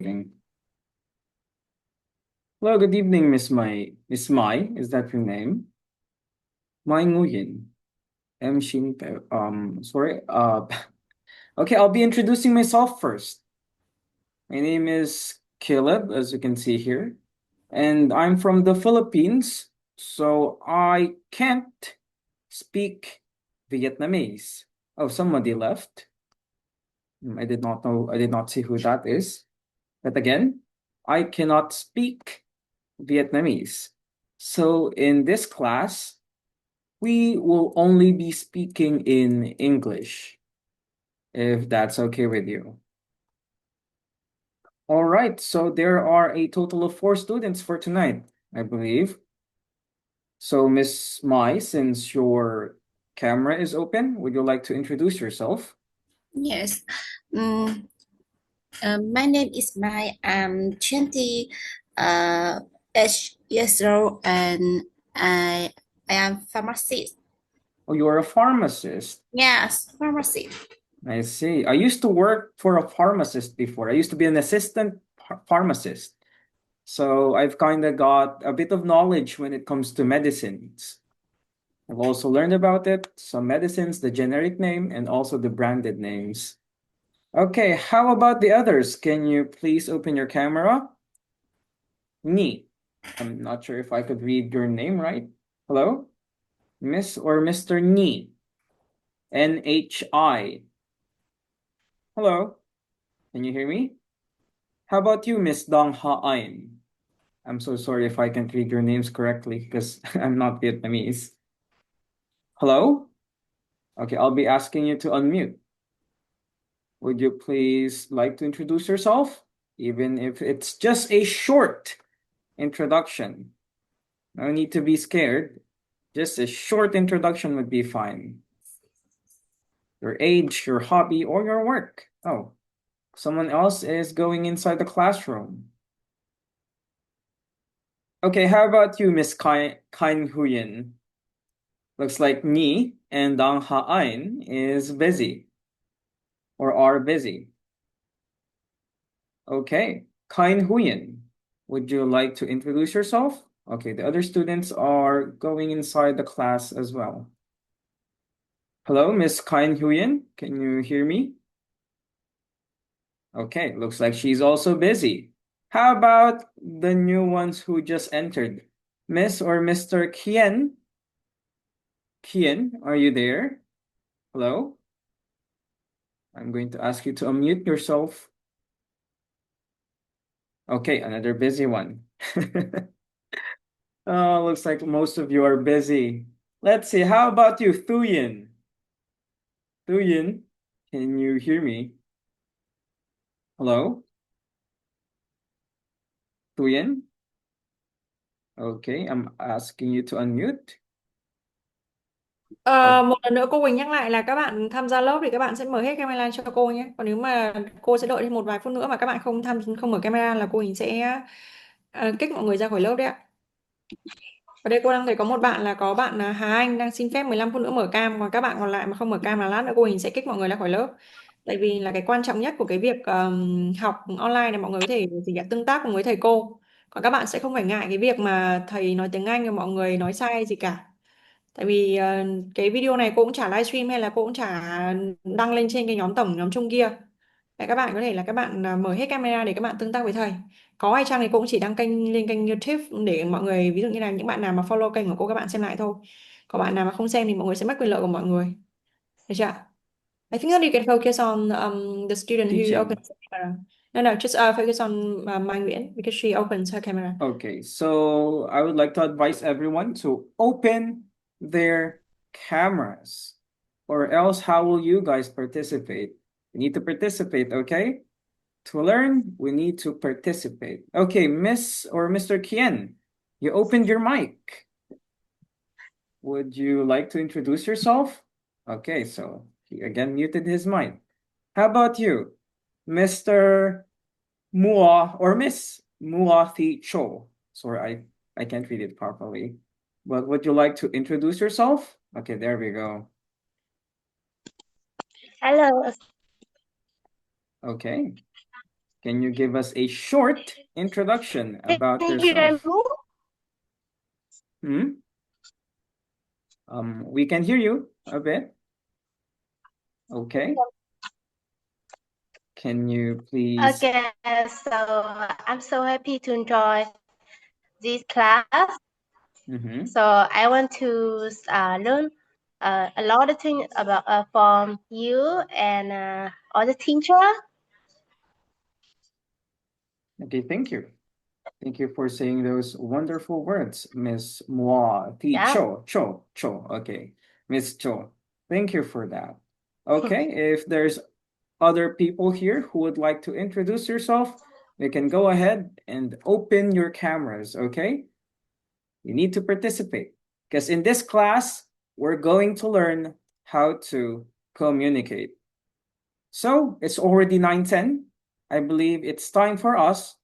Hello, good evening, Miss Mai. Miss Mai, is that your name? Mai Nguyen. M. Shin, sorry. Okay, I'll be introducing myself first. My name is Caleb, as you can see here, and I'm from the Philippines, so I can't speak Vietnamese. Oh, somebody left. I did not know, I did not see who that is. But again, I cannot speak Vietnamese. So in this class, we will only be speaking in English, if that's okay with you. All right, so there are a total of 4 students for tonight, I believe. So Miss Mai, since your camera is open, would you like to introduce yourself? Yes. Mm, my name is Mai. I'm 20 uh, years old and I, I am pharmacist. Oh, you're a pharmacist. Yes, pharmacy. I see. I used to work for a pharmacist before. I used to be an assistant pharmacist. So I've kind of got a bit of knowledge when it comes to medicines. I've also learned about it, some medicines, the generic name, and also the branded names. Okay, how about the others? Can you please open your camera? Ni. I'm not sure if I could read your name right. Hello? Miss or Mr. Ni. NHI. Hello? Can you hear me? How about you, Miss Dong Ha Ain? I'm so sorry if I can't read your names correctly because I'm not Vietnamese. Hello? Okay, I'll be asking you to unmute. Would you please like to introduce yourself? Even if it's just a short introduction. No need to be scared. Just a short introduction would be fine. Your age, your hobby, or your work. Oh, someone else is going inside the classroom. Okay, how about you, Miss Kain Huyen? Looks like me and Dang Ha Ain is busy or are busy. Okay, Kain Huyen, would you like to introduce yourself? Okay, the other students are going inside the class as well. Hello, Miss Kain Huyen, can you hear me? Okay, looks like she's also busy. How about the new ones who just entered? Miss or Mr. Kien? Kien, are you there? Hello? I'm going to ask you to unmute yourself. Okay, another busy one. Oh, looks like most of you are busy. Let's see, how about you, Thuyin? Thuyin, can you hear me? Hello? Thuyin? Okay, I'm asking you to unmute. Một lần nữa cô Quỳnh nhắc lại là các bạn tham gia lớp thì các bạn sẽ mở hết camera cho cô nhé. Còn nếu mà cô sẽ đợi thêm một vài phút nữa mà các bạn không mở camera là cô Quỳnh sẽ kích mọi người ra khỏi lớp đấy ạ. Ở đây cô đang thấy có một bạn là có bạn Hà Anh đang xin phép 15 phút nữa mở cam, còn các bạn còn lại mà không mở cam là lát nữa cô Quỳnh sẽ kích mọi người ra khỏi lớp. Tại vì là cái quan trọng nhất của cái việc học online này mọi người có thể tương tác cùng với thầy cô. Còn các bạn sẽ không phải ngại cái việc mà thầy nói tiếng Anh và mọi người nói sai gì cả. Tại vì cái video này cô cũng chả livestream hay là cô cũng chả đăng lên trên cái nhóm tổng nhóm chung kia. Để các bạn có thể là các bạn mở hết camera để các bạn tương tác với thầy. Có hay chăng thì cô cũng chỉ đăng kênh lên kênh YouTube để mọi người, ví dụ như là những bạn nào mà follow kênh của cô các bạn xem lại thôi. Còn bạn nào mà không xem thì mọi người sẽ mất quyền lợi của mọi người. Được chưa? I think that you can focus on the student who Teaching. opens the camera. No, no, just focus on Mai Nguyễn because she opens her camera. Okay, so I would like to advise everyone to open their cameras, or else how will you guys participate? You need to participate, okay? To learn, we need to participate. Okay, Miss or Mr. Kien, you opened your mic. Would you like to introduce yourself? Okay, so he again muted his mic. How about you, Mr. Mua or Miss Muathi Cho? Sorry, I can't read it properly. But would you like to introduce yourself? Okay, there we go. Hello, Okay. Can you give us a short introduction about Can you yourself? hear me? We can hear you a bit. Okay. Can you please? Okay, so I'm so happy to enjoy this class. So I want to learn a lot of things about from you and other teacher. Okay, thank you. Thank you for saying those wonderful words, Miss Moa T. Yeah. Cho. Okay, Miss Cho. Thank you for that. Okay, if there's other people here who would like to introduce yourself, you can go ahead and open your cameras, okay? You need to participate because in this class, we're going to learn how to communicate. So it's already 9:10. I believe it's time for us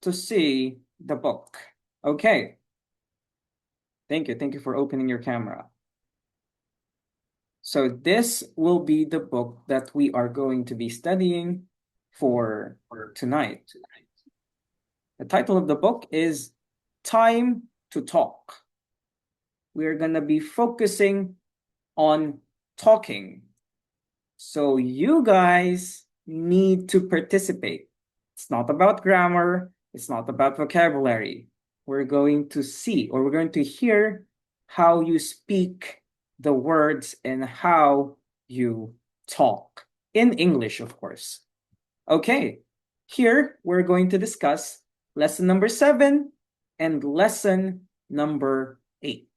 to see the book. Okay. Thank you. Thank you for opening your camera. So this will be the book that we are going to be studying for tonight. The title of the book is Time to Talk. We're going to be focusing on talking. So you guys need to participate. It's not about grammar. It's not about vocabulary. We're going to see, or we're going to hear how you speak the words and how you talk in English, of course. Okay, here we're going to discuss lesson number 7 and lesson number 8.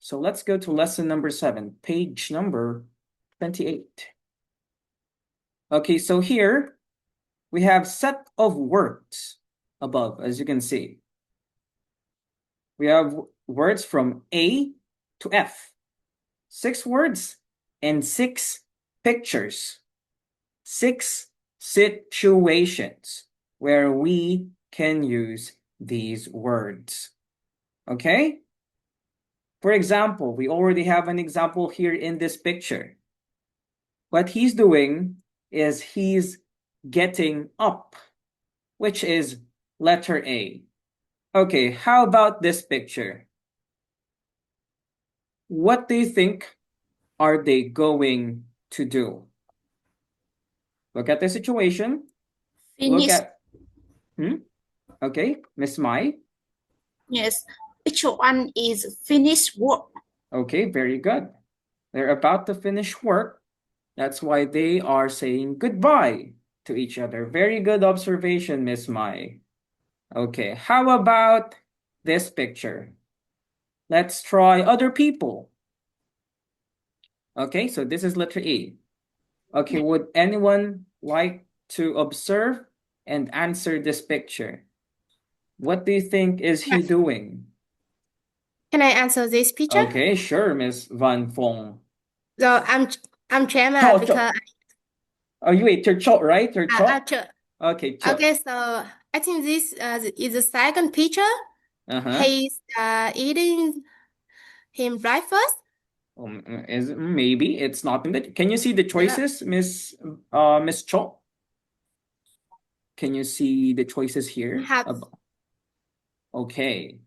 So let's go to lesson number 7, page number 28. Okay, so here we have set of words above, as you can see. We have words from A to F. 6 words and 6 pictures. 6 situations where we can use these words. Okay? For example, we already have an example here in this picture. What he's doing is he's getting up, which is letter A. Okay, how about this picture? What do you think are they going to do? Look at the situation. Finish. Look at... Okay, Miss Mai. Yes. Which one is finish work? Okay, very good. They're about to finish work. That's why they are saying goodbye to each other. Very good observation, Miss Mai. Okay, how about this picture? Let's try other people. Okay, so this is letter A. Okay, would anyone like to observe and answer this picture? What do you think is he doing? Can I answer this picture? Okay, sure, Miss Van Fong. So I'm Gemma Cho. because Oh, you wait, you're Cho, right? You're Cho? Okay, Cho. Okay, so I think this is the second picture. He's eating him breakfast. Maybe it's not in the. Can you see the choices, Miss Cho? Can you see the choices here? Okay,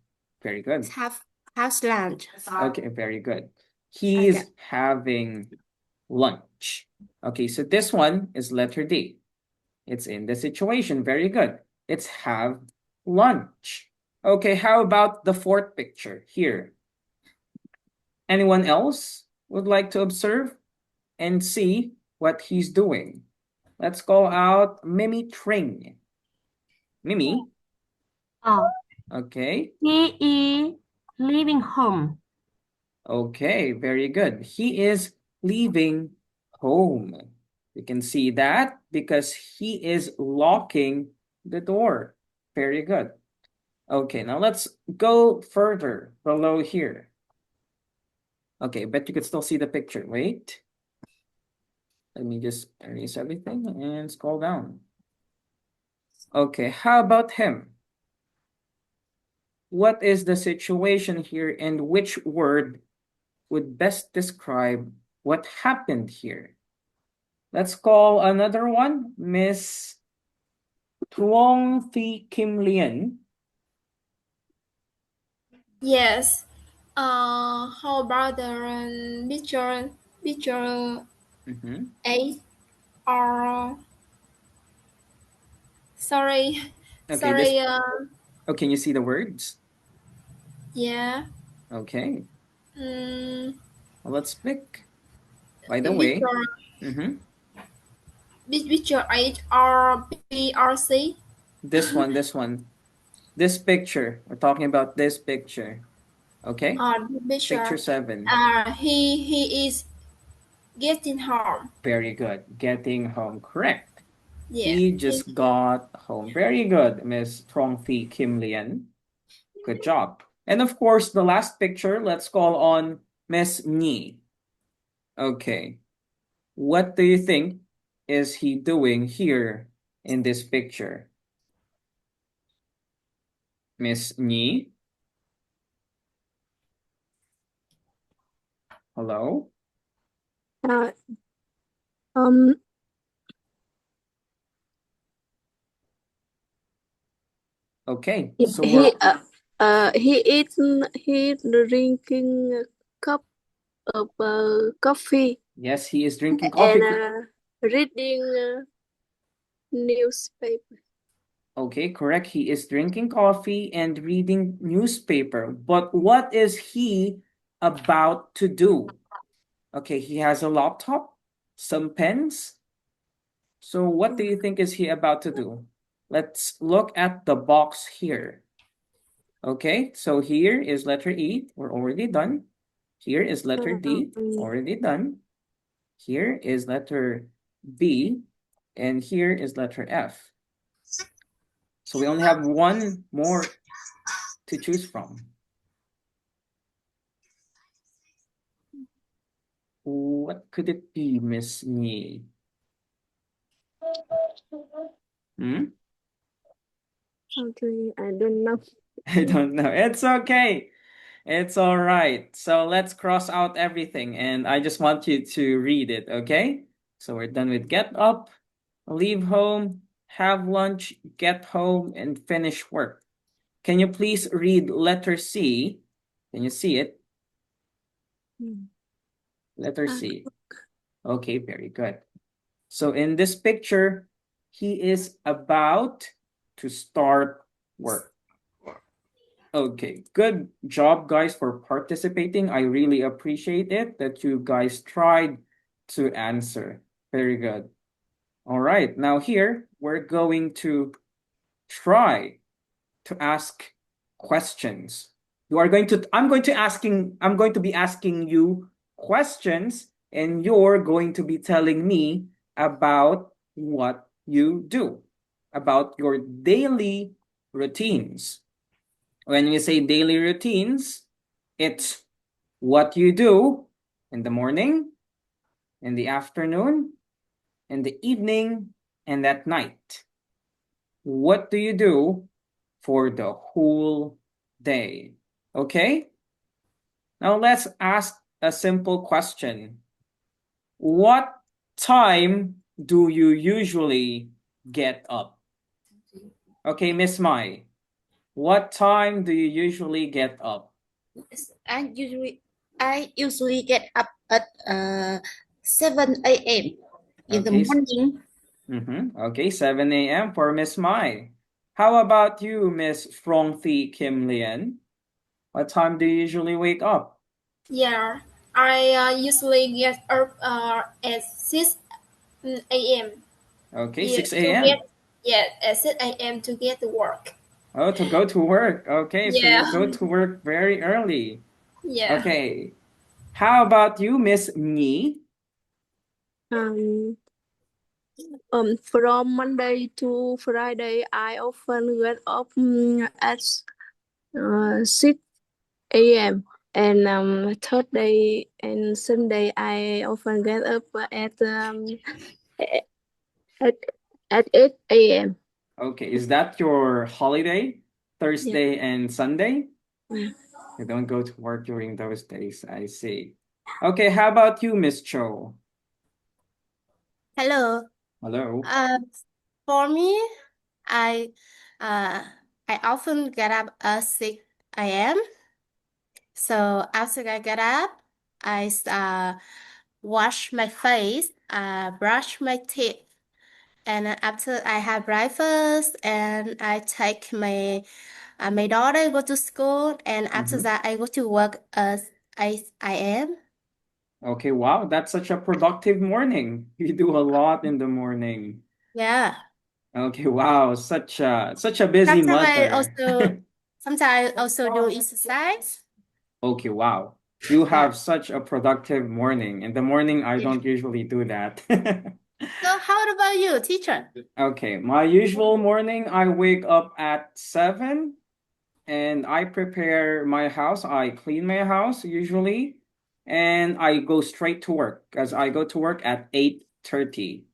very good. Have lunch. Okay, very good. He's having lunch. Okay, so this one is letter D. It's in the situation. Very good. It's have lunch. Okay, how about the fourth picture here? Anyone else would like to observe and see what he's doing? Let's call out Mimi Tring. Mimi? Okay. He is leaving home. Okay, very good. He is leaving home. You can see that because he is locking the door. Very good. Okay, now let's go further below here. Okay, but you can still see the picture. Wait. Let me just erase everything and scroll down. Okay, how about him? What is the situation here and which word would best describe what happened here? Let's call another one, Miss Tuong Thi Kim Lien. Yes. How about the picture Mm-hmm. 8 or sorry, Okay, this. sorry. Oh, can you see the words? Yeah. Okay, Mm, well, let's pick. By the way, picture mm-hmm. picture 8 or B or C. This one, this picture. We're talking about this picture. Okay, picture Picture. 7. He is getting home. Very good. Getting home. Correct. Yeah. He just got home. Very good, Miss Trong Thi Kim Lian. Good job. And of course, the last picture, let's call on Miss Nhi. Okay. What do you think is he doing here in this picture? Miss Nhi? Hello? Uh, um, Okay. he So we're he drinking a cup of coffee yes, he is drinking and coffee. reading newspaper. Okay, correct. He is drinking coffee and reading newspaper. But what is he about to do? Okay, he has a laptop, some pens. So what do you think is he about to do? Let's look at the box here. Okay, so here is letter E, we're already done. Here is letter D, already done. Here is letter B, and here is letter F. So we only have one more to choose from. What could it be, Miss Nhi? Hmm? Okay, I don't know. I don't know. It's okay. It's all right. So let's cross out everything and I just want you to read it, okay? So we're done with get up, leave home, have lunch, get home, and finish work. Can you please read letter C? Can you see it? Letter C. Okay, very good. So in this picture, he is about to start work. Okay, good job, guys, for participating. I really appreciate it that you guys tried to answer. Very good. All right, now here we're going to try to ask questions. I'm going to be asking you questions, and you're going to be telling me about what you do, about your daily routines. When we say daily routines, it's what you do in the morning, in the afternoon, in the evening, and at night. What do you do for the whole day? Okay? Now let's ask a simple question. What time do you usually get up? Okay, Miss Mai, what time do you usually get up? I usually get up at 7 a.m. in the Okay. morning. Okay, 7 a.m. for Miss Mai. How about you, Miss Frongthi Kim Lian? What time do you usually wake up? Yeah, I usually get up at 6 a.m. Okay, Yeah, 6 a.m. at 6 a.m. to get to work. Oh, to go to work. Okay, so you Yeah, go to work very early. yeah. Okay. How about you, Miss Nhi? Um, from Monday to Friday, I often get up at 6 a.m. And Thursday and Sunday, I often get up at at 8 a.m. Okay, is that your holiday? Thursday and Sunday? Yeah. You don't go to work during those days, I see. Okay, how about you, Miss Cho? Hello. Hello. For me, I often get up at 6 a.m. So after I get up, I wash my face, brush my teeth, and after I have breakfast, and I take my daughter go to school, and after that I go to work at 8 a.m. Okay, wow, that's such a productive morning. You do a lot in the morning. Yeah. Okay, wow, such a busy mother. Sometimes I also do exercise. Okay, wow. You Yeah. have such a productive morning. In the morning, I Yeah. don't usually do that. So how about you, teacher? Okay, my usual morning, I wake up at 7 and I prepare my house. I clean my house usually, and I go straight to work because I go to work at 8:30.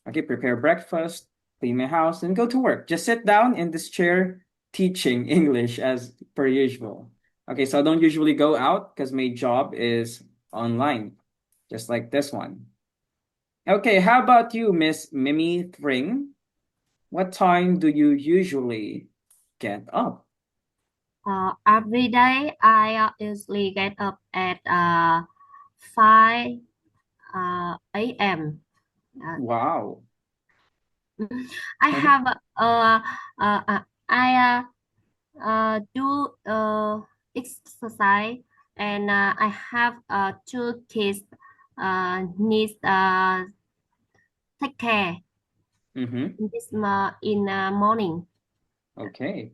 Okay, prepare breakfast, clean my house, and go to work. Just sit down in this chair teaching English as per usual. Okay, so I don't usually go out because my job is online, just like this one. Okay, how about you, Miss Mimi Thring? What time do you usually get up? Every day I usually get up at 5 a.m. Wow. I have I do exercise, and I have two kids needs take care in the morning. Okay.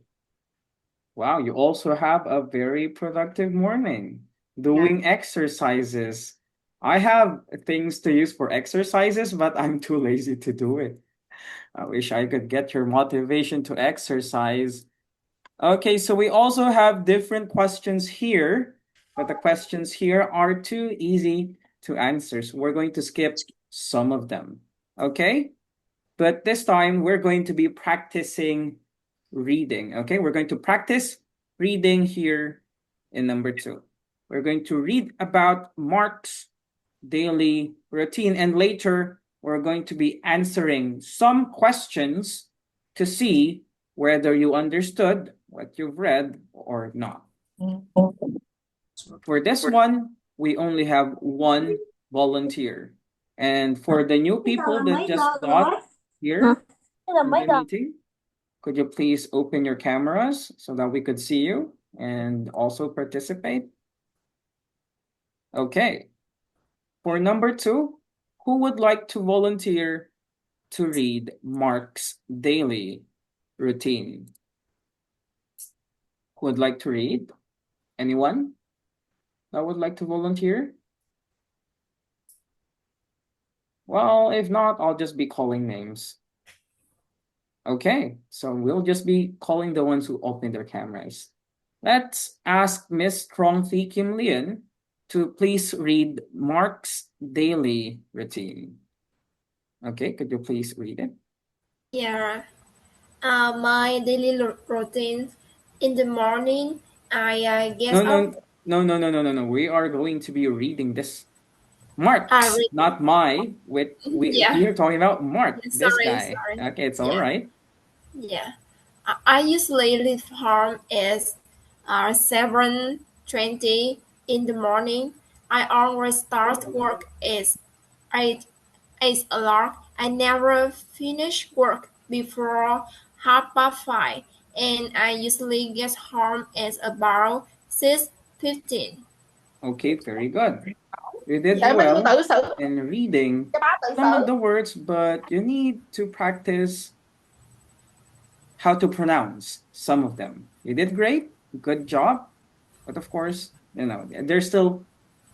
Wow, you also have a very productive morning doing exercises. I have things to use for exercises, but I'm too lazy to do it. I wish I could get your motivation to exercise. Okay, so we also have different questions here, but the questions here are too easy to answer. So we're going to skip some of them. Okay? But this time we're going to be practicing reading. Okay, we're going to practice reading here in number 2. We're going to read about Mark's daily routine, and later we're going to be answering some questions to see whether you understood what you've read or not. For this one, we only have one volunteer. And for the new people that just got here in the meeting, could you please open your cameras so that we could see you and also participate? Okay. For number 2, who would like to volunteer to read Mark's daily routine? Who would like to read? Anyone that would like to volunteer? Well, if not, I'll just be calling names. Okay, so we'll just be calling the ones who open their cameras. Let's ask Miss Trongthi Kim Lian to please read Mark's daily routine. Okay, could you please read it? Yeah. My daily routine in the morning, I get up. No. We are going to be reading this. Mark's, not my. We are talking about Mark, this guy. Okay, it's all right. Yeah. I usually leave home at 7:20 in the morning. I always start work at 8 o'clock. I never finish work before 5:30, and I usually get home at about 6:15. Okay, very good. You did well in reading some of the words, but you need to practice how to pronounce some of them. You did great. Good job. But of course, there's still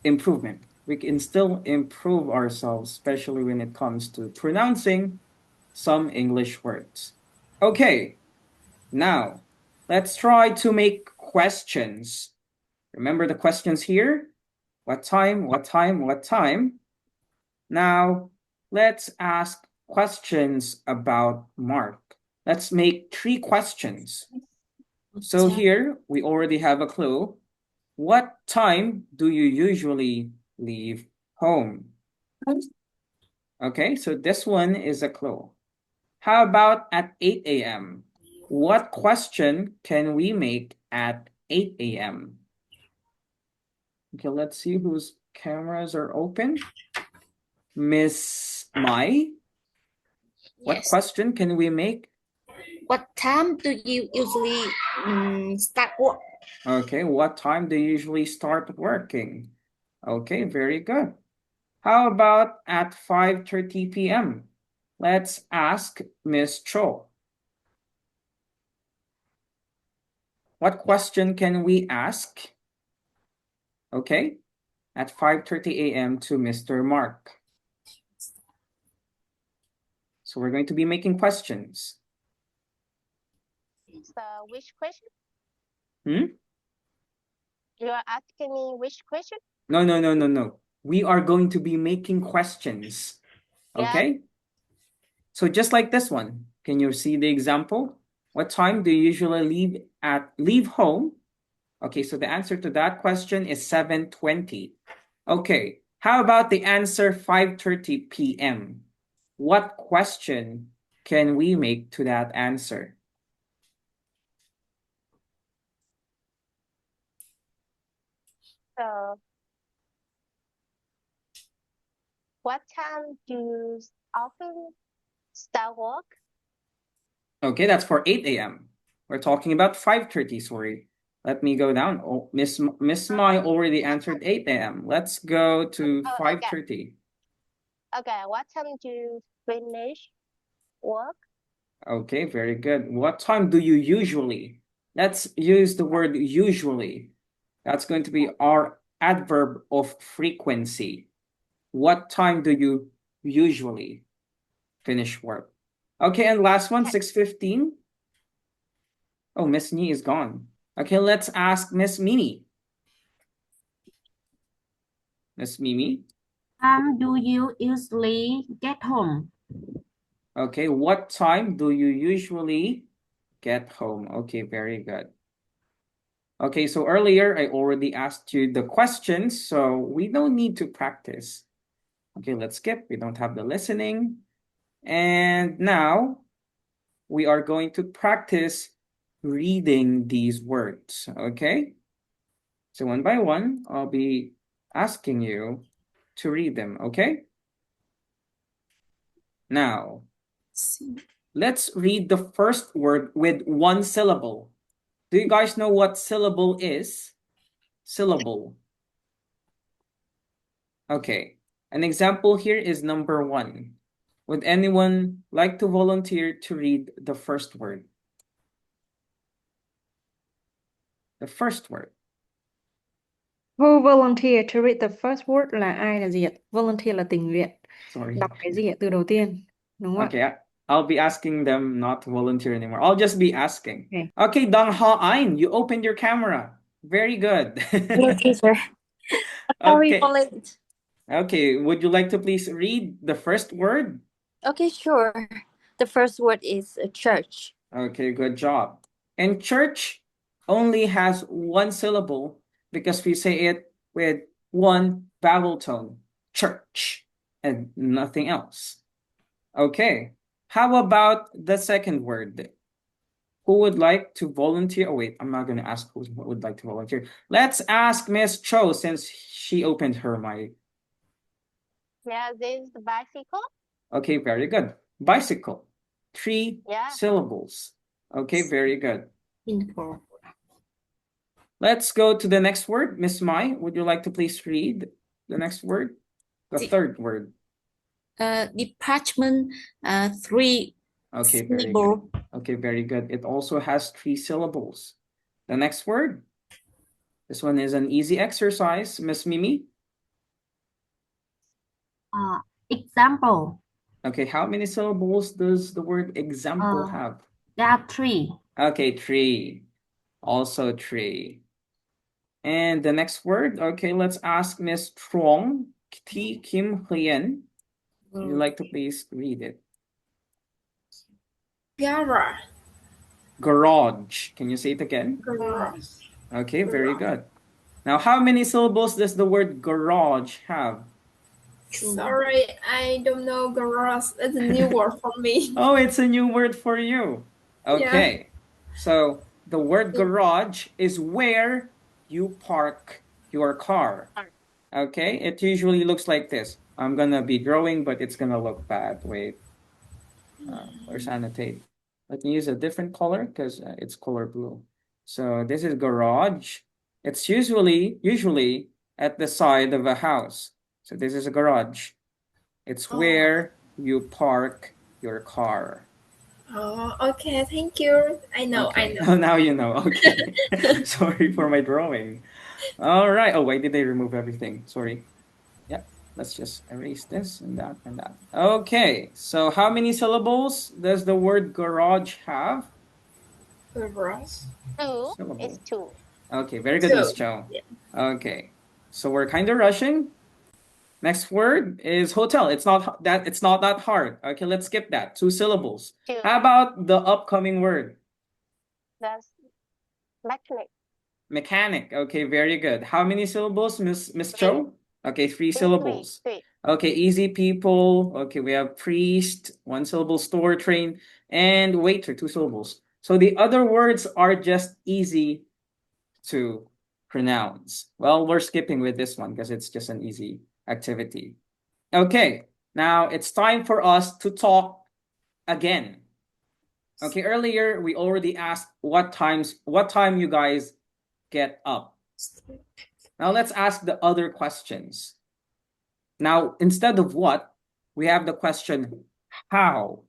improvement. We can still improve ourselves, especially when it comes to pronouncing some English words. Okay, now let's try to make questions. Remember the questions here? What time, what time, what time? Now, let's ask questions about Mark. Let's make 3 questions. So here, we already have a clue. What time do you usually leave home? Okay, so this one is a clue. How about at 8 a.m.? What question can we make at 8 a.m.? Okay, let's see whose cameras are open. Miss Mai, what Yes. question can we make? What time do you usually start work? Okay, what time do you usually start working? Okay, very good. How about at 5:30 p.m.? Let's ask Miss Cho. What question can we ask? Okay, at 5:30 a.m. to Mr. Mark. So we're going to be making questions. So which question? Hmm? You are asking me which question? No. We are going to be making questions. Okay? Yeah. So just like this one, can you see the example? What time do you usually leave home? Okay, so the answer to that question is 7:20. Okay, how about the answer 5:30 p.m.? What question can we make to that answer? So what time do you often start work? Okay, that's for 8 a.m. We're talking about 5:30, sorry. Let me go down. Oh, Miss Mai already answered 8 a.m. Let's go to Oh, 5:30. Okay, what time do you finish work? Okay, very good. What time do you usually? Let's use the word usually. That's going to be our adverb of frequency. What time do you usually finish work? Okay, and last one, 6:15. Oh, Miss Ni is gone. Okay, let's ask Miss Mimi. Miss Mimi. Do you usually get home? Okay, what time do you usually get home? Okay, very good. Okay, so earlier I already asked you the questions, so we don't need to practice. Okay, let's skip. We don't have the listening. And now we are going to practice reading these words, okay? So one by one, I'll be asking you to read them, okay? Now, let's read the first word with one syllable. Do you guys know what syllable is? Syllable. Okay, an example here is number 1. Would anyone like to volunteer to read the first word? The first word. Who volunteer to read the first word là ai là gì ạ? Volunteer là tình nguyện. Sorry. Đọc cái gì ạ? Từ đầu tiên. Đúng không ạ? Okay, I'll be asking them not to volunteer anymore. I'll just be asking. Okay. Okay, Dong Ha Ein, you opened your camera. Very good. Hello, teacher. Sorry for Okay. late. Okay, would you like to please read the first word? Okay, sure. The first word is church. Okay, good job. And church only has one syllable because we say it with one vowel tone. Church and nothing else. Okay, how about the second word? Who would like to volunteer? Oh, wait, I'm not going to ask who would like to volunteer. Let's ask Miss Cho since she opened her mic. Yeah, this is the bicycle. Okay, very good. Bicycle. 3 syllables. Okay, very good. Info. Let's go to the next word. Miss Mai, would you like to please read the next word? The third word. Department, 3 Okay, very syllable. good. Okay, very good. It also has 3 syllables. The next word. This one is an easy exercise. Miss Mimi? Example. Okay, how many syllables does the word example have? There are 3. Okay, 3. Also 3. And the next word, okay, let's ask Miss Trong T. Kim Hyen. Would you like to please read it? Garage. Garage. Can you say it again? Garage. Okay, very good. Now, how many syllables does the word garage have? Sorry, I don't know garage. It's a new word for me. Oh, it's a new word for you. Yeah. Okay. So the word garage is where you park your car. Okay, it usually looks like this. I'm gonna be drawing, but it's gonna look bad. Wait, where's annotate? Let me use a different color because it's color blue. So this is garage. It's usually at the side of a house. So this is a garage. It's where you park your car. Oh, okay. Thank you. I know. Okay. Oh, now you know. Okay. Sorry for my drawing. All right. Oh, why did they remove everything? Sorry. Yeah. Let's just erase this and that and that. Okay. So how many syllables does the word garage have? Garage. Two. It's Syllable. two. Okay. Very good, Miss Cho. Yeah. Okay. So we're kind of rushing. Next word is hotel. It's not that hard. Okay, let's skip that. 2 syllables. Two. How about the upcoming word? That's mechanic. Mechanic. Okay, very good. How many syllables, Miss Cho? Okay, 3 Three. syllables. Three. Okay, easy people. Okay, we have priest, 1 syllable, store, train, and waiter, 2 syllables. So the other words are just easy to pronounce. Well, we're skipping with this one because it's just an easy activity. Okay, now it's time for us to talk again. Okay, earlier we already asked what time you guys get up. Now let's ask the other questions. Now, instead of what, we have the question how.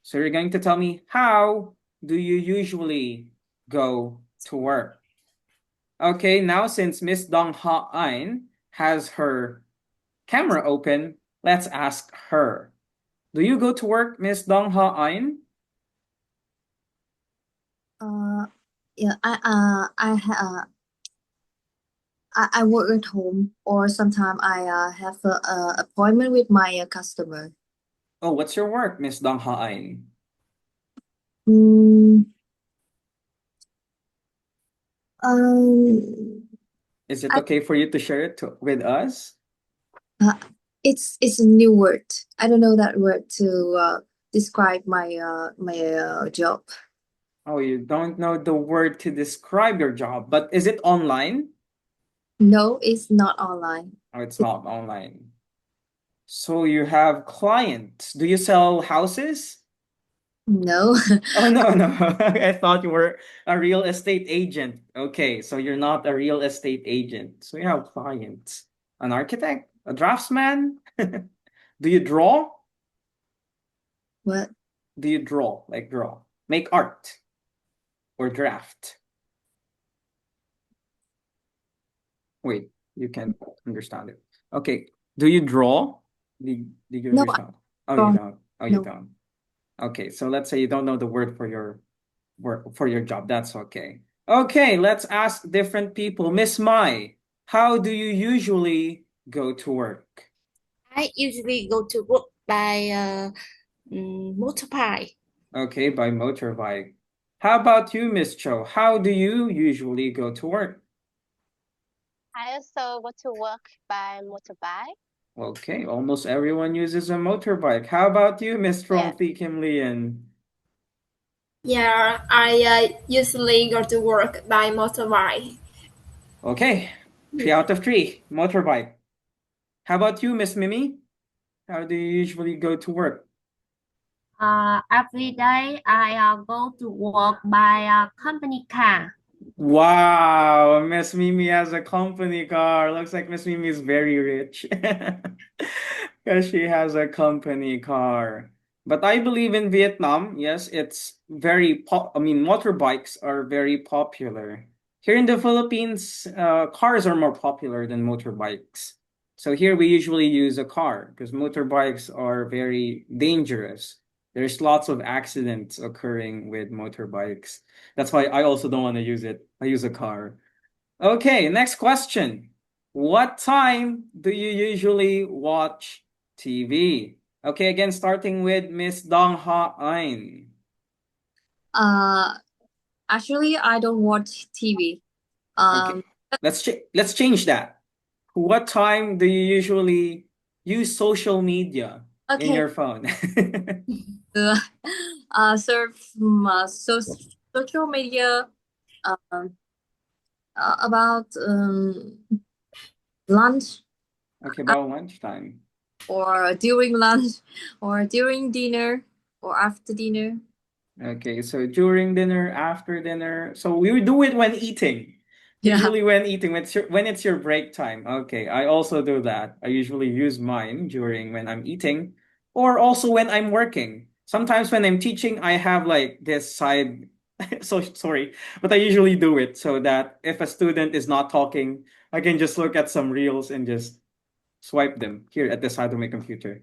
So you're going to tell me, how do you usually go to work? Okay, now since Miss Dong Ha Ain has her camera open, let's ask her. Do you go to work, Miss Dong Ha Ain? Yeah, I work at home, or sometimes I have a appointment with my customer. Oh, what's your work, Miss Dong Ha Ain? Mm, um, Is it I okay for you to share it with us? it's a new word. I don't know that word to describe my job. Oh, you don't know the word to describe your job, but is it online? No, it's not online. Oh, it's not online. So you have clients. Do you sell houses? No. Oh, no. I thought you were a real estate agent. Okay, so you're not a real estate agent. So you have clients. An architect? A draftsman? Do you draw? What? Do you draw? Like draw. Make art or draft. Wait, you can't understand it. Okay. Do you draw? Did you No, I understand? Oh, you don't. don't. Oh, you No. don't. Okay, so let's say you don't know the word for your work for your job. That's okay. Okay, let's ask different people. Miss Mai, how do you usually go to work? I usually go to work by motorbike. Okay, by motorbike. How about you, Miss Cho? How do you usually go to work? I also go to work by motorbike. Okay, almost everyone uses a motorbike. How about you, Miss Yeah. Trong Kim Lian? Yeah, I usually go to work by motorbike. Okay, 3 out of 3, motorbike. How about you, Miss Mimi? How do you usually go to work? Every day I go to work by a company car. Wow, Miss Mimi has a company car. Looks like Miss Mimi is very rich. Because she has a company car. But I believe in Vietnam, yes, it's I mean, motorbikes are very popular. Here in the Philippines, cars are more popular than motorbikes. So here we usually use a car because motorbikes are very dangerous. There's lots of accidents occurring with motorbikes. That's why I also don't want to use it. I use a car. Okay, next question. What time do you usually watch TV? Okay, again, starting with Miss Dong Ha Ain. Actually, I don't watch TV. Okay, let's change that. What time do you usually use social media in Okay. your phone? Surf social media um, about lunch Okay, about lunchtime. or during lunch or during dinner or after dinner. Okay, so during dinner, after dinner. So we would do it when eating. Yeah. Usually when eating, when it's your break time. Okay, I also do that. I usually use mine during when I'm eating or also when I'm working. Sometimes when I'm teaching, I have like this side. So sorry, but I usually do it so that if a student is not talking, I can just look at some reels and just swipe them here at the side of my computer.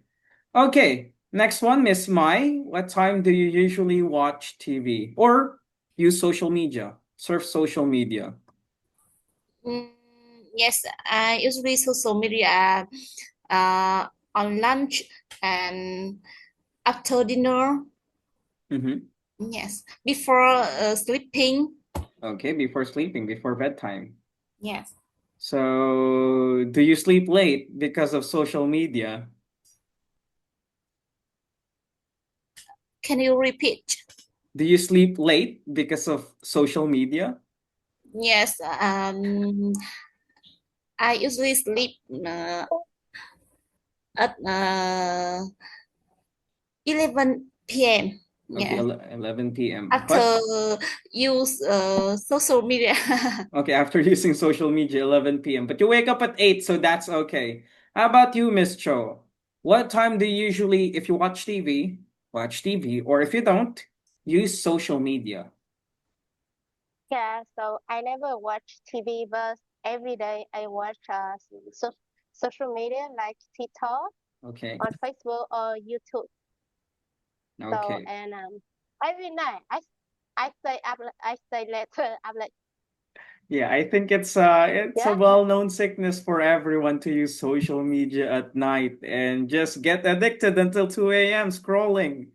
Okay, next one, Miss Mai. What time do you usually watch TV or use social media? Surf social media. Yes, I usually social media on lunch and after dinner. Mm-hmm. Yes, before sleeping. Okay, before sleeping, before bedtime. Yes. So, do you sleep late because of social media? Can you repeat? Do you sleep late because of social media? Yes. I usually sleep at 11 p.m. Okay, Yeah. 11 p.m. After But use social media. okay, after using social media, 11 p.m. But you wake up at 8, so that's okay. How about you, Miss Cho? What time do you usually, if you watch TV, or if you don't, use social media? Yeah, so I never watch TV, but every day I watch so social media like TikTok Okay, on Facebook or YouTube. So okay. and every night I stay up I stay later up late. Yeah, I think it's a Yeah, well-known sickness for everyone to use social media at night and just get addicted until 2 a.m. scrolling.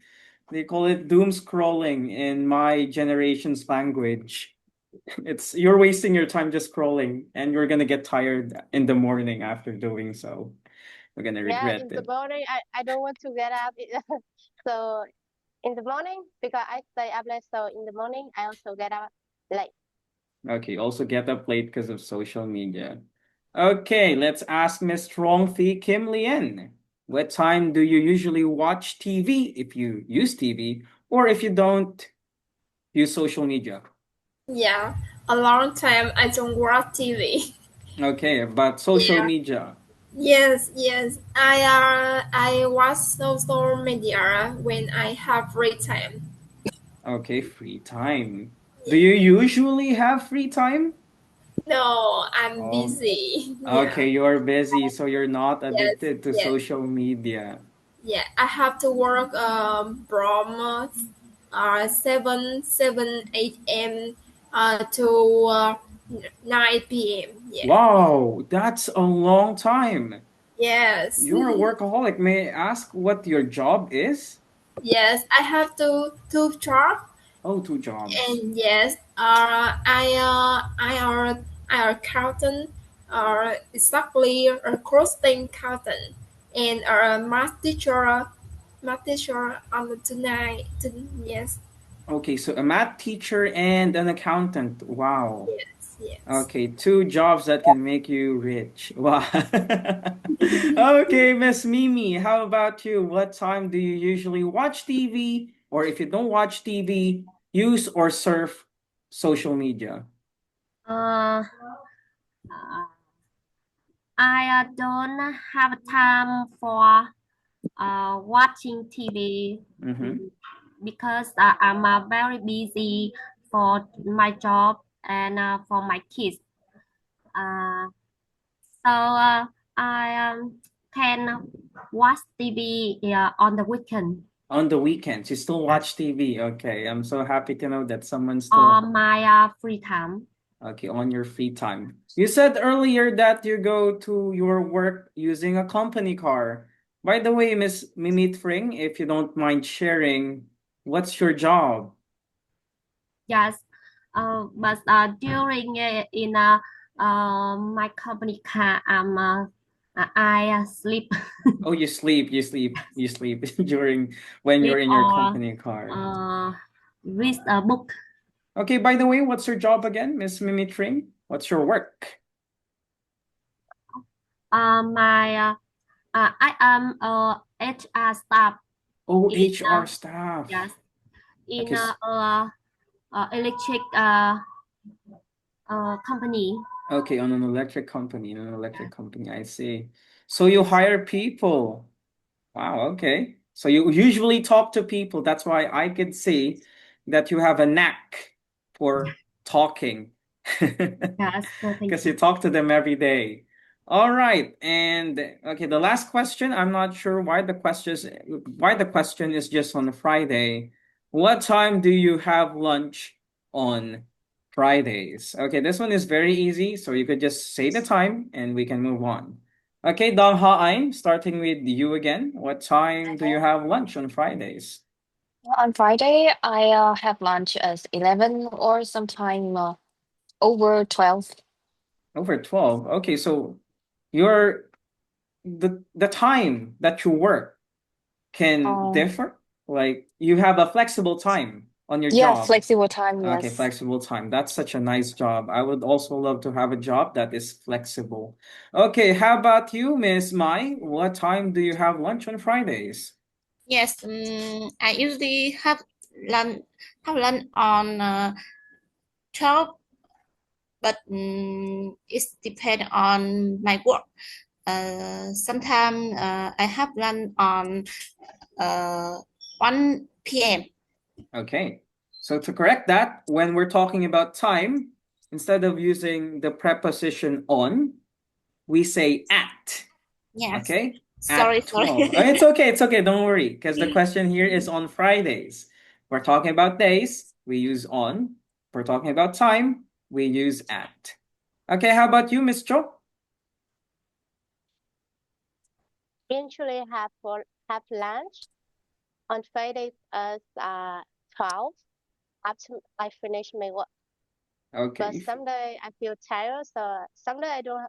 They call it doom scrolling in my generation's language. It's you're wasting your time just scrolling and you're gonna get tired in the morning after doing so. You're gonna yeah. regret In the it. morning I don't want to get up. So in the morning because I stay up late. So in the morning I also get up late. Okay, also get up late because of social media. Okay, let's ask Miss Strongfee Kim Lien. What time do you usually watch TV if you use TV or if you don't use social media? Yeah, a long time I don't watch TV. Okay, but social Yeah. media. Yes. I watch social media when I have free time. Okay, free time. Do Yeah. you usually have free time? No, I'm Oh, busy. Yeah. okay, you're busy, so you're not Yes. addicted to Yes. social media. Yeah. I have to work from 7 8 a.m. To 9 p.m. Yeah. Wow, that's a long time. Yes. You're a workaholic. May I ask what your job is? Yes. I have to job. Oh, two jobs. And yes, I are accountant, exactly a costing accountant, and a math teacher on the tonight. Yes, Okay, so a math teacher and an accountant. Wow. yes. Okay, two jobs that can make you rich. Wow. Okay, Miss Mimi, how about you? What time do you usually watch TV? Or if you don't watch TV, use or surf social media? Uh, I don't have time for watching TV Mm-hmm. because I'm very busy for my job and for my kids. Uh, so I can watch TV on the weekend On the weekends, you still watch TV. Okay, I'm so happy to know that someone still on my free time. okay on your free time. You said earlier that you go to your work using a company car. By the way, Miss Mimi Fring, if you don't mind sharing, what's your job? Yes, but during in my company car, I'm I sleep. Oh, you sleep during when you're in your or company car. read a book. Okay, by the way, what's your job again, Miss Mimi Tring? What's your work? I am a HR staff. Oh, in, HR staff. Yes, in Okay, electric company. okay, on an electric company, I see. So you hire people. Wow, okay. So you usually talk to people. That's why I could see that you have a knack for talking. Yes, thank Because you. you talk to them every day. All right. And okay, the last question, I'm not sure why the question is just on Friday. What time do you have lunch on Fridays? Okay, this one is very easy, so you could just say the time and we can move on. Okay, Dong Ha, starting with you again. What time do you have lunch on Fridays? On Friday, I have lunch at 11 or sometime over 12. Over 12. Okay, so your the time that you work can Um, differ. Like you have a flexible time on your yeah, job. flexible time, Okay, yes. flexible time. That's such a nice job. I would also love to have a job that is flexible. Okay, how about you, Miss Mai? What time do you have lunch on Fridays? Yes, I usually have lunch on 12, but it depends on my work. Sometimes I have lunch on 1 p.m. Okay. So to correct that, when we're talking about time, instead of using the preposition on, we say at. Yes. Okay? Sorry. At 12. It's okay, don't worry, because the question here is on Fridays. We're talking about days, we use on. We're talking about time, we use at. Okay, how about you, Miss Cho? Usually have lunch on Friday at 12 after I finish my work. But Okay. someday I feel tired, so someday I don't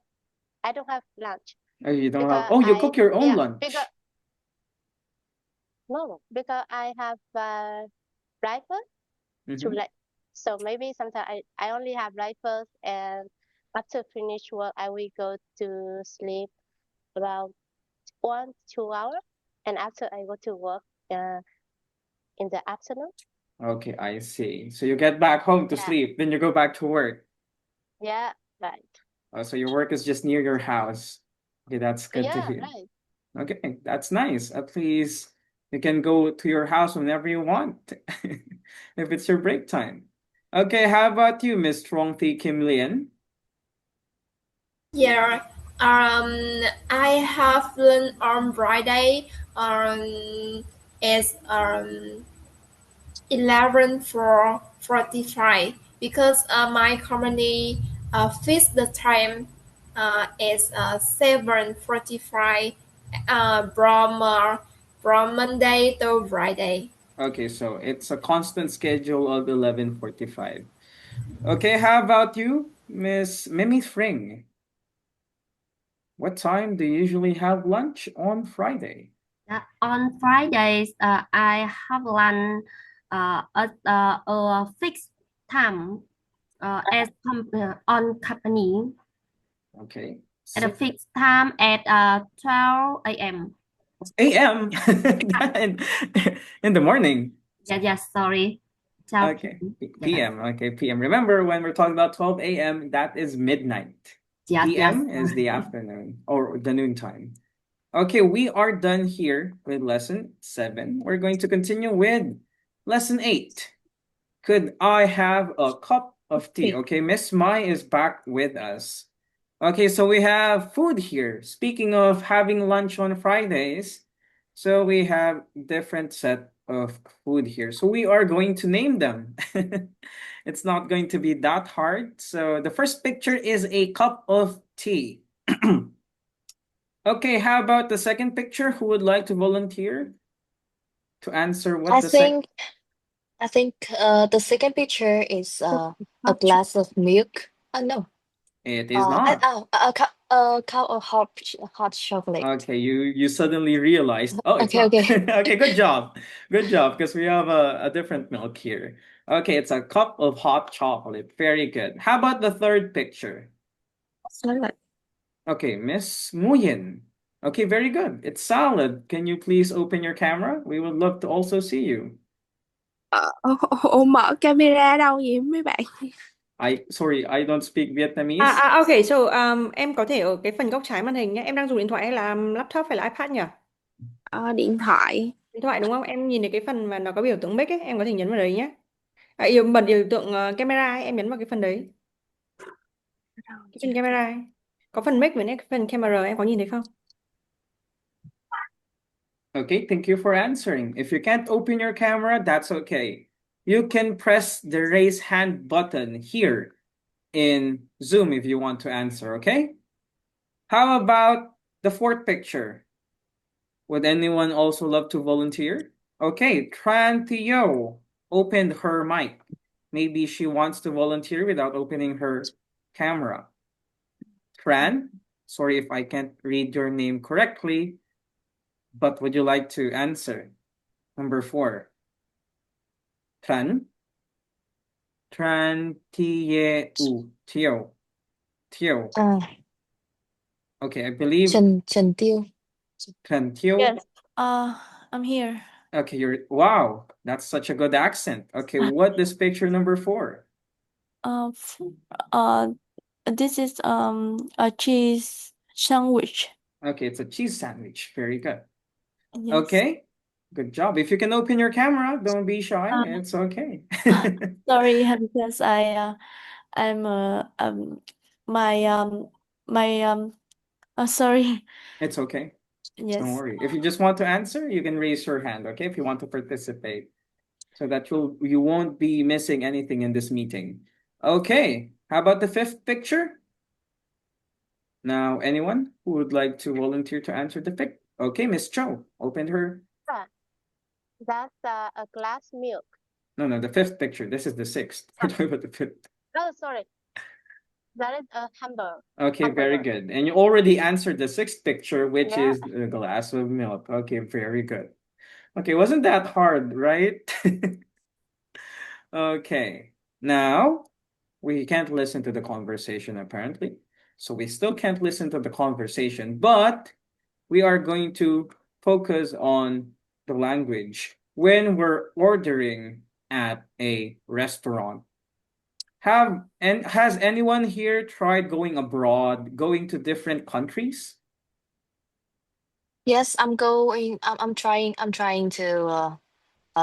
have lunch Oh, you don't have. because Oh, you cook your own lunch. because I have breakfast too Mhm. late. So maybe sometimes I only have breakfast, and after finish work I will go to sleep about 1 2 hours, and after I go to work in the afternoon. Okay, I see. So you get back home to Yeah. sleep, then you go back to work. Yeah, right. So your work is just near your house. Okay, that's good to Yeah, hear. right. Okay, that's nice. At least you can go to your house whenever you want, if it's your break time. Okay, how about you, Miss Trong Thi Kim Lian? Yeah, I have learned on Friday is 11:45 because my company fixed the time is 7:45 from Monday to Friday. Okay, so it's a constant schedule of 11:45. Okay, how about you, Miss Mimi Fring? What time do you usually have lunch on Friday? On Fridays, I have lunch at a fixed time on company Okay. at a fixed time at 12 a.m. AM in the morning. Yes, sorry. 12 Okay. p.m. PM. Okay, PM. Remember when we're talking about 12 a.m., that is midnight. Yes, PM yes. is the afternoon or the noon time. Okay, we are done here with lesson 7. We're going to continue with lesson 8. Could I have a cup of tea? Okay, Miss Mai is back with us. Okay, so we have food here. Speaking of having lunch on Fridays, so we have different set of food here. So we are going to name them. It's not going to be that hard. So the first picture is a cup of tea. Okay, how about the second picture? Who would like to volunteer to answer what I the think the second picture is a glass of milk. Oh no. It is not. A cup of hot chocolate. Okay, you suddenly realized. Oh, it's Okay, not. okay. Okay, good job. Good job, because we have a different milk here. Okay, it's a cup of hot chocolate. Very good. How about the third picture? Salad. Okay, Miss Nguyen. Okay, very good. It's salad. Can you please open your camera? We would love to also see you. Mở camera đâu vậy mấy bạn? Sorry, I don't speak Vietnamese. Okay, so em có thể ở cái phần góc trái màn hình nhé. Em đang dùng điện thoại hay là laptop hay là iPad nhỉ? Điện thoại. Điện thoại đúng không? Em nhìn thấy cái phần mà nó có biểu tượng mic ấy, em có thể nhấn vào đấy nhé. Bật biểu tượng camera ấy, em nhấn vào cái phần đấy. Cái phần camera ấy. Có phần mic với cái phần camera, em có nhìn thấy không? Okay, thank you for answering. If you can't open your camera, that's okay. You can press the raise hand button here in Zoom if you want to answer, okay? How about the fourth picture? Would anyone also love to volunteer? Okay, Tran Theo opened her mic. Maybe she wants to volunteer without opening her camera. Tran, sorry if I can't read your name correctly, but would you like to answer? Number 4. Tran. Tran Theo. Okay, I believe Trần Tiêu. Tran Theo. Yes. I'm here. Okay, wow, that's such a good accent. Okay, what is picture number 4? This is a cheese sandwich. Okay, it's a cheese sandwich. Very good. Yes. Okay, good job. If you can open your camera, don't be shy. It's okay. Sorry, because sorry. It's okay. Yes. Don't worry. If you just want to answer, you can raise your hand, okay? If you want to participate, so that you won't be missing anything in this meeting. Okay, how about the fifth picture? Now, anyone who would like to volunteer to answer the pic? Okay, Miss Cho, open her. That's a glass milk. No, the fifth picture. This is the sixth. We're talking about the fifth. Oh, sorry. That is a hamburger. Okay, very good. And you already answered the sixth picture, which is a glass of milk. Okay, very good. Okay, wasn't that hard, right? Okay, now we can't listen to the conversation apparently. So we still can't listen to the conversation, but we are going to focus on the language when we're ordering at a restaurant. Has anyone here tried going abroad, going to different countries? Yes, I'm going. I'm trying to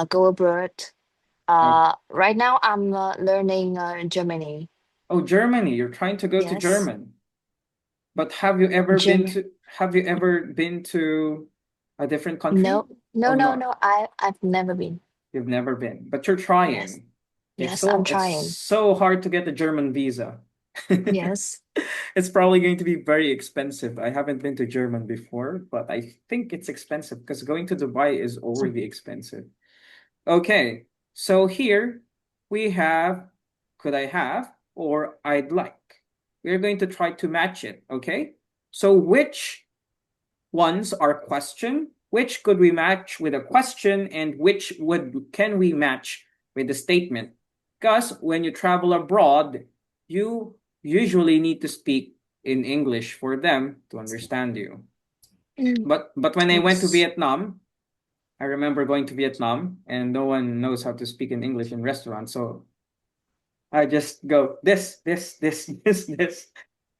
go abroad. Right now I'm learning Germany. Oh, Germany. You're trying to go to Yes. German. But have you ever been to a different country? No. Oh, no. No. I've never been. You've never been, but you're trying. Yes. It's Yes, I'm trying. It's so hard to get the German visa. Yes. It's probably going to be very expensive. I haven't been to Germany before, but I think it's expensive because going to Dubai is already expensive. Okay, so here we have could I have or I'd like. We're going to try to match it, okay? So which ones are question? Which could we match with a question and which can we match with a statement? Because when you travel abroad, you usually need to speak in English for them to understand you. But when I went to Vietnam, I remember going to Vietnam and no one knows how to speak in English in restaurants. So I just go this,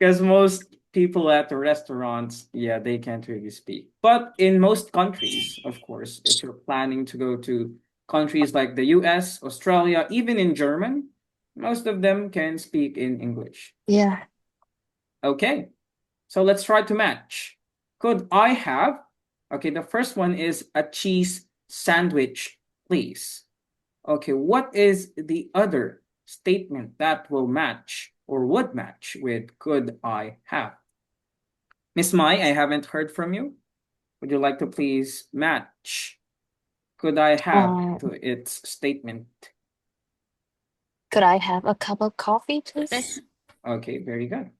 because most people at the restaurants, yeah, they can't really speak. But in most countries, of course, if you're planning to go to countries like the US, Australia, even in German, most of them can speak in English. Yeah. Okay, so let's try to match. Could I have, okay, the first one is a cheese sandwich, please. Okay, what is the other statement that will match or would match with could I have? Miss Mai, I haven't heard from you. Would you like to please match could I have to its statement? Could I have a cup of coffee, please? Okay, very good.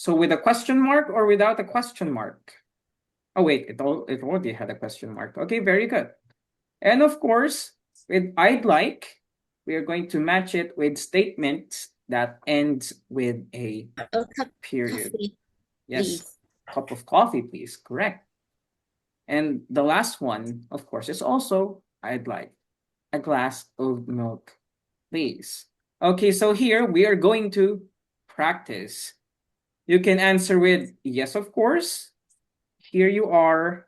So with a question mark or without a question mark? Oh wait, it already had a question mark. Okay, very good. And of course, with I'd like, we are going to match it with statements that ends with a period. Coffee, Yes, please. cup of coffee, please. Correct. And the last one, of course, is also I'd like a glass of milk, please. Okay, so here we are going to practice. You can answer with yes, of course. Here you are,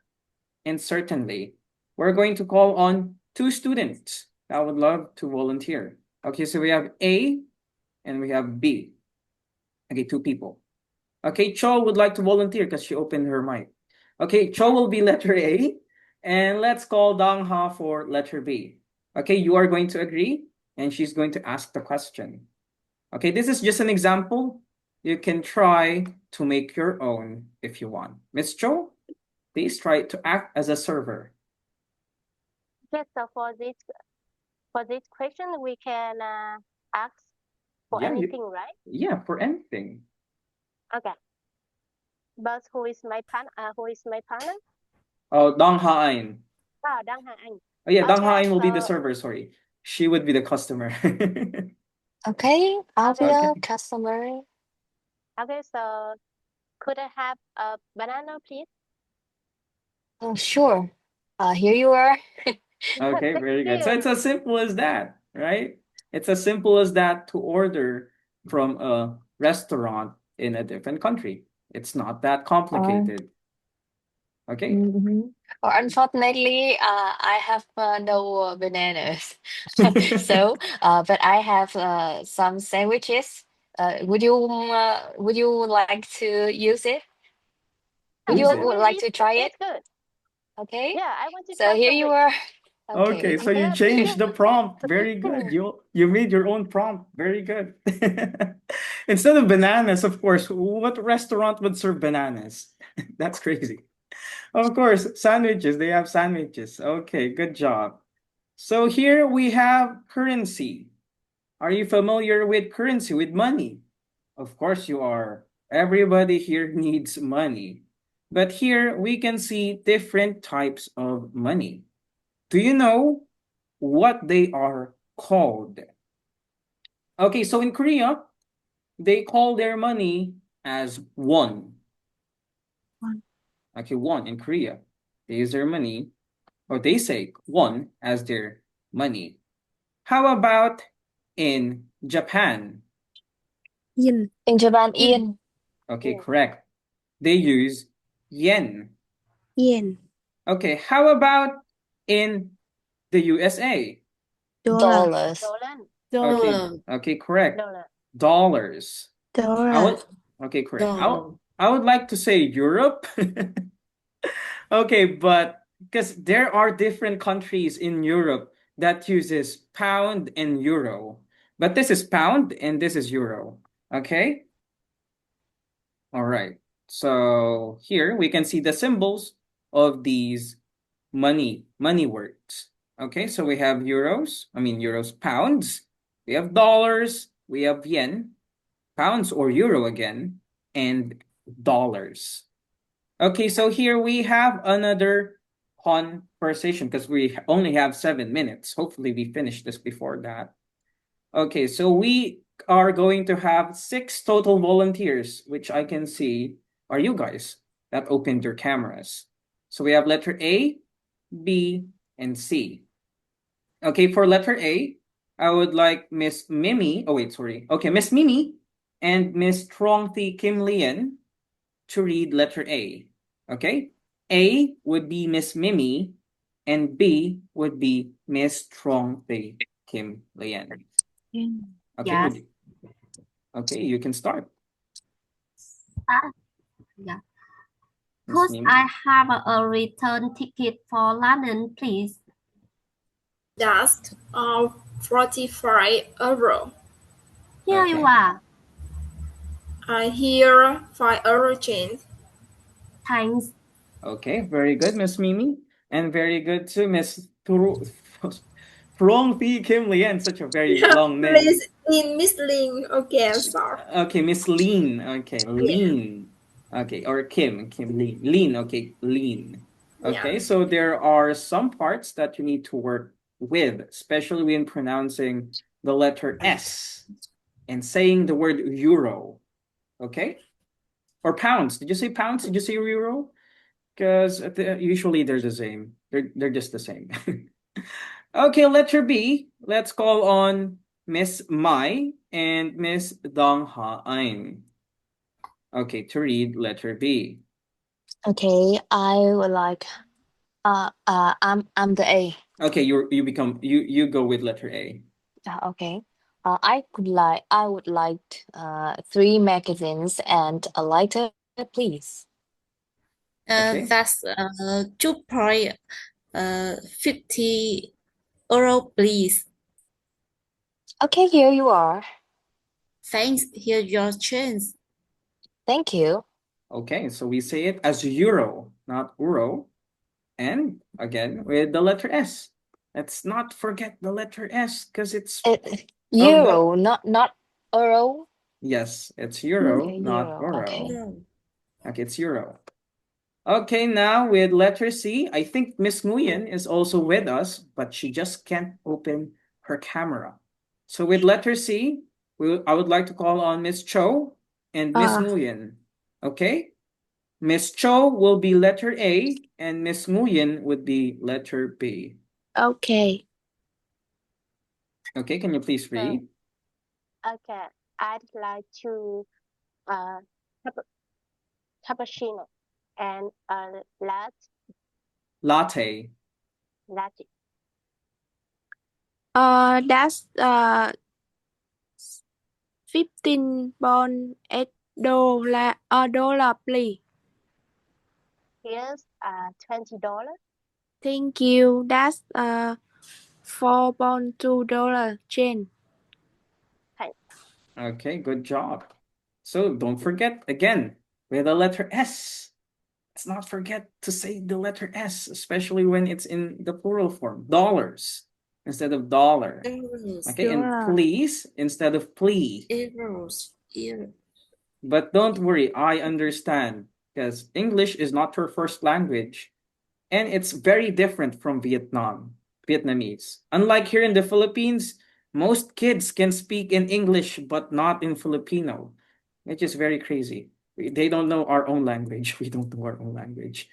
and certainly. We're going to call on 2 students that would love to volunteer. Okay, so we have A and we have B. Okay, 2 people. Okay, Cho would like to volunteer because she opened her mic. Okay, Cho will be letter A, and let's call Dong Ha for letter B. Okay, you are going to agree, and she's going to ask the question. Okay, this is just an example. You can try to make your own if you want. Miss Cho, please try to act as a server. Yes, so for this question, we can ask for anything, right? Yeah, for anything. Okay. But who is my partner? Oh, Dong Ha Ain. Oh, Đăng Hà Anh. Oh yeah, Dong Ha Okay, Ain will be the so- server, sorry. She would be the customer. Okay, I'll be Okay. a customer. Okay, so could I have a banana, please? Oh, sure. Here you are. Okay, Thank very good. So you. it's as simple as that, right? It's as simple as that to order from a restaurant in a different country. It's not that complicated. Okay. Mhm. Or unfortunately, I have no bananas. So, but I have some sandwiches. Would you like to use it? Would you Use it. like to try it? It's good. Okay. Yeah, I want to So try here you sandwich. are. Okay, so you Yeah, changed the prompt. Very good. You made your own prompt. Very good. Instead of bananas, of course, what restaurant would serve bananas? That's crazy. Of course, sandwiches. They have sandwiches. Okay, good job. So here we have currency. Are you familiar with currency, with money? Of course you are. Everybody here needs money. But here we can see different types of money. Do you know what they are called? Okay, so in Korea, they call their money as won. Okay, won in Korea. They use their money, or they say won as their money. How about in Japan? Yin. In Japan, yen. Okay, correct. They use yen. Yen. Okay, how about in the USA? Dollar. Dollars. Đô la. Okay, okay, correct. Đô la. Dollars. Dollar. Okay, correct. Dollar. I would like to say Europe. Okay, but because there are different countries in Europe that uses pound and euro. But this is pound and this is euro. Okay? All right. So here we can see the symbols of these money words. Okay, so we have euros, pounds. We have dollars, we have yen, pounds or euro again, and dollars. Okay, so here we have another conversation because we only have 7 minutes. Hopefully we finish this before that. Okay, so we are going to have 6 total volunteers, which I can see are you guys that opened your cameras. So we have letter A, B, and C. Okay, for letter A, I would like Miss Mimi. Oh, wait, sorry. Okay, Miss Mimi and Miss Trongthi Kim Lian to read letter A. Okay? A would be Miss Mimi and B would be Miss Trongthi Kim Lian. Okay, Yes. okay, you can start. Yeah. Miss Could Mimi. I have a return ticket for London, please? That's 45 euro. Here you Okay. are. I hear 5 euro change. Thanks. Okay, very good, Miss Mimi. And very good to Miss Trongthi Kim Lian, such a very long name. Please Miss Lin. Okay, sorry. Okay, Miss Lean. Okay, Lean. Okay, or Kim. Lean. Lean. Okay, Lean. Okay, Yeah. so there are some parts that you need to work with, especially when pronouncing the letter S and saying the word euro. Okay? Or pounds. Did you say pounds? Did you say euro? Because usually they're the same. They're just the same. Okay, letter B. Let's call on Miss Mai and Miss Dong Ha Ein. Okay, to read letter B. Okay, I would like I'm the A. Okay, you go with letter A. Okay. I would like 3 magazines and a lighter, please. Okay. That's 2.50 euro, please. Okay, here you are. Thanks. Here's your change. Thank you. Okay, so we say it as euro, not euro. And again, with the letter S. Let's not forget the letter S because it's Euro, not euro. Yes, it's euro, Okay, not euro. euro. Okay. Okay, it's euro. Okay, now with letter C, I think Miss Nguyen is also with us, but she just can't open her camera. So with letter C, I would like to call on Miss Cho and Miss Nguyen. Okay? Miss Cho will be letter A and Miss Nguyen would be letter B. Okay. Okay, can you please read? Okay, I'd like to cappuccino and a Latte. latte. That's 15 pound $8 please. Here's $20. Thank you. That's 4 pound $2 change. Thanks. Okay, good job. So don't forget again with the letter S. Let's not forget to say the letter S, especially when it's in the plural form. Dollars instead of dollar. Euros. Okay, and please instead of please. Euros. But don't worry, I understand because English is not her first language and it's very different from Vietnamese. Unlike here in the Philippines, most kids can speak in English but not in Filipino, which is very crazy. They don't know our own language. We don't know our own language.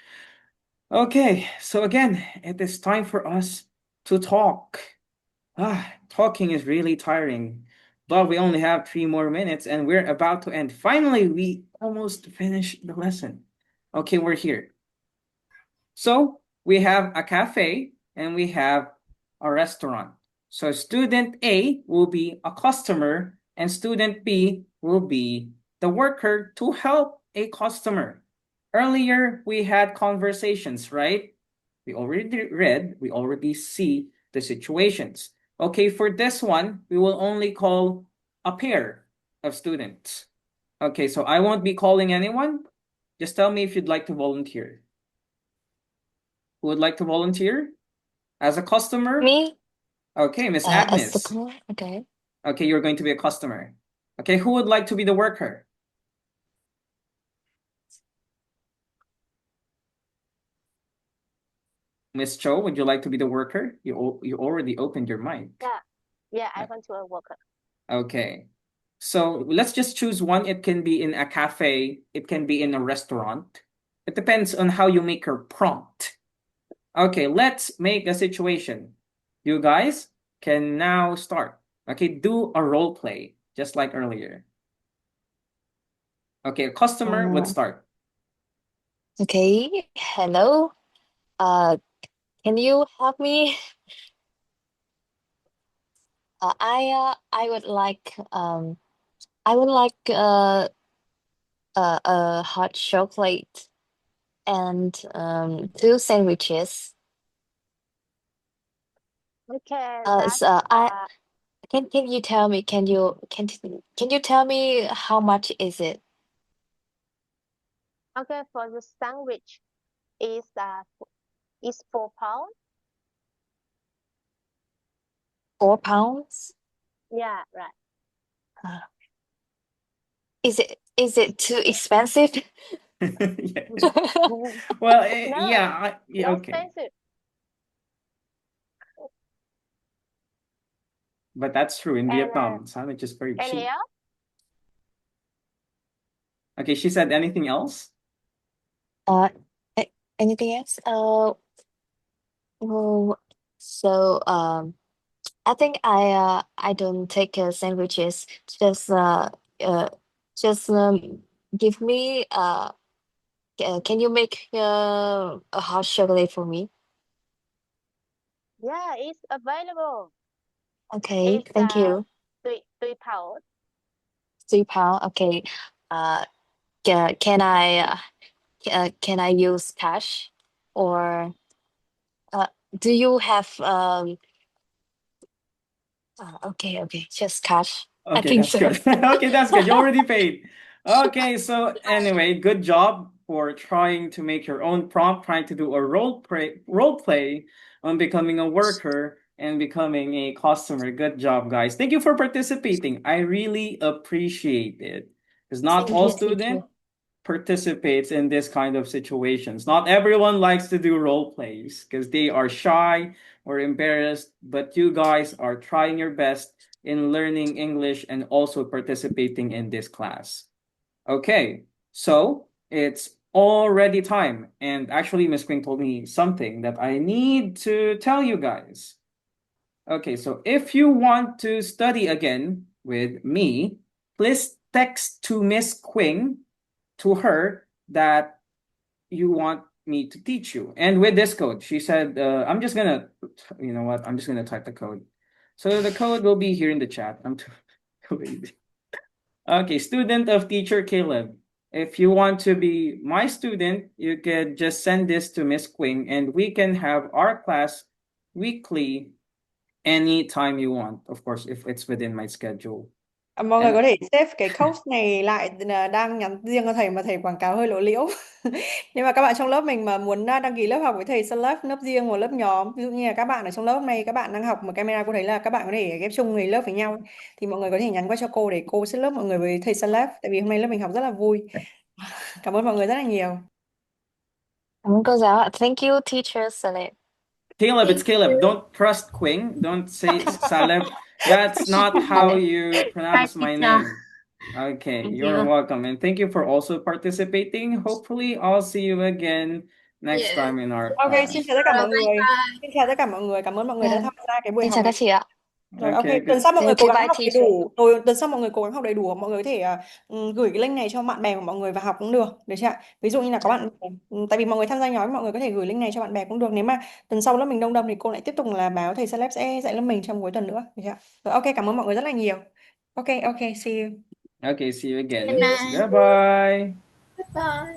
Okay, so again, it is time for us to talk. Talking is really tiring, but we only have 3 more minutes and we're about to end. Finally, we almost finished the lesson. Okay, we're here. So we have a cafe and we have a restaurant. So student A will be a customer and student B will be the worker to help a customer. Earlier, we had conversations, right? We already read, we already see the situations. Okay, for this one, we will only call a pair of students. Okay, so I won't be calling anyone. Just tell me if you'd like to volunteer. Who would like to volunteer? As a customer? Me? Okay, Miss As the Agnes. okay. Okay, you're going to be a customer. Okay, who would like to be the worker? Miss Cho, would you like to be the worker? You already opened your mic. Yeah, I want to a worker. Okay. So let's just choose one. It can be in a cafe. It can be in a restaurant. It depends on how you make your prompt. Okay, let's make a situation. You guys can now start. Okay, do a role play, just like earlier. Okay, a customer would start. Okay. Hello. Can you help me? I would like a hot chocolate and 2 sandwiches. Okay, So can you tell me can you tell me how much is it? okay, for the sandwich is £4. 4 pounds? Yeah, right. Uh, is it too expensive? Yeah. No, Well, yeah, no okay. expensive. But that's true. In And Vietnam, sandwich is very any cheap. else? Okay, she said anything else? Uh, anything else? Well, so I think I don't take sandwiches. Uh just give me can you make a hot chocolate for me? Yeah, it's available. Okay, It's thank you. 3 pounds. 3 pound. Okay. Uh, can I use cash or uh do you have okay, just cash. I Okay, think that's so. good. Okay, that's good. You already paid. Okay, so anyway, good job for trying to make your own prompt, trying to do a role play on becoming a worker and becoming a customer. Good job, guys. Thank you for participating. I really appreciate it. Because not Thank all you, teacher. students participates in this kind of situations. Not everyone likes to do role plays because they are shy or embarrassed, but you guys are trying your best in learning English and also participating in this class. Okay, so it's already time. And actually, Miss Queen told me something that I need to tell you guys. Okay, so if you want to study again with me, please text to Miss Queen to her that you want me to teach you. And with this code, she said, I'm just gonna, you know what? I'm just gonna type the code. So the code will be here in the chat. I'm too lazy. Okay, student of teacher Caleb. If you want to be my student, you can just send this to Miss Queen and we can have our class weekly anytime you want. Of course, if it's within my schedule. Mọi người And có thể save cái coach này lại, là đang nhắn riêng cho thầy mà thầy quảng cáo hơi lộ liễu. Nhưng mà các bạn trong lớp mình mà muốn đăng ký lớp học với thầy Salaf, lớp riêng hoặc lớp nhóm, ví dụ như là các bạn ở trong lớp này các bạn đang học mà camera cô thấy là các bạn có thể ghép chung người lớp với nhau, thì mọi người có thể nhắn qua cho cô để cô xếp lớp mọi người với thầy Salaf, tại vì hôm nay lớp mình học rất là vui. Cảm ơn mọi người rất là nhiều. Cảm ơn cô giáo ạ. Thank you, teacher Saleh. Caleb, it's Thank Caleb. you. Don't trust Queen. Don't say Saleb. That's not how Saleh. you Hi, pronounce my teacher. name. Okay, Thank you're you. welcome. And thank you for also participating. Hopefully, I'll see you again next Yes. time in our Ok, xin class. chào tất cả mọi Bye người. bye. Xin chào tất cả mọi người. Cảm ơn mọi người đã Vâng, tham gia cái buổi xin học chào các này. chị ạ. Rồi ok, Okay, tuần good. sau mọi người Thank cố you, gắng bye học đầy teacher. đủ. Rồi tuần sau mọi người cố gắng học đầy đủ. Mọi người có thể gửi cái link này cho bạn bè của mọi người và học cũng được, được chưa ạ? Ví dụ như là có bạn, tại vì mọi người tham gia nhóm, mọi người có thể gửi link này cho bạn bè cũng được. Nếu mà tuần sau lớp mình đông đông thì cô lại tiếp tục là báo thầy Celeb sẽ dạy lớp mình trong cuối tuần nữa, được chưa ạ? Rồi ok, cảm ơn mọi người rất là nhiều. Ok, see you. Okay, see you Good again. night. Bye bye. Bye.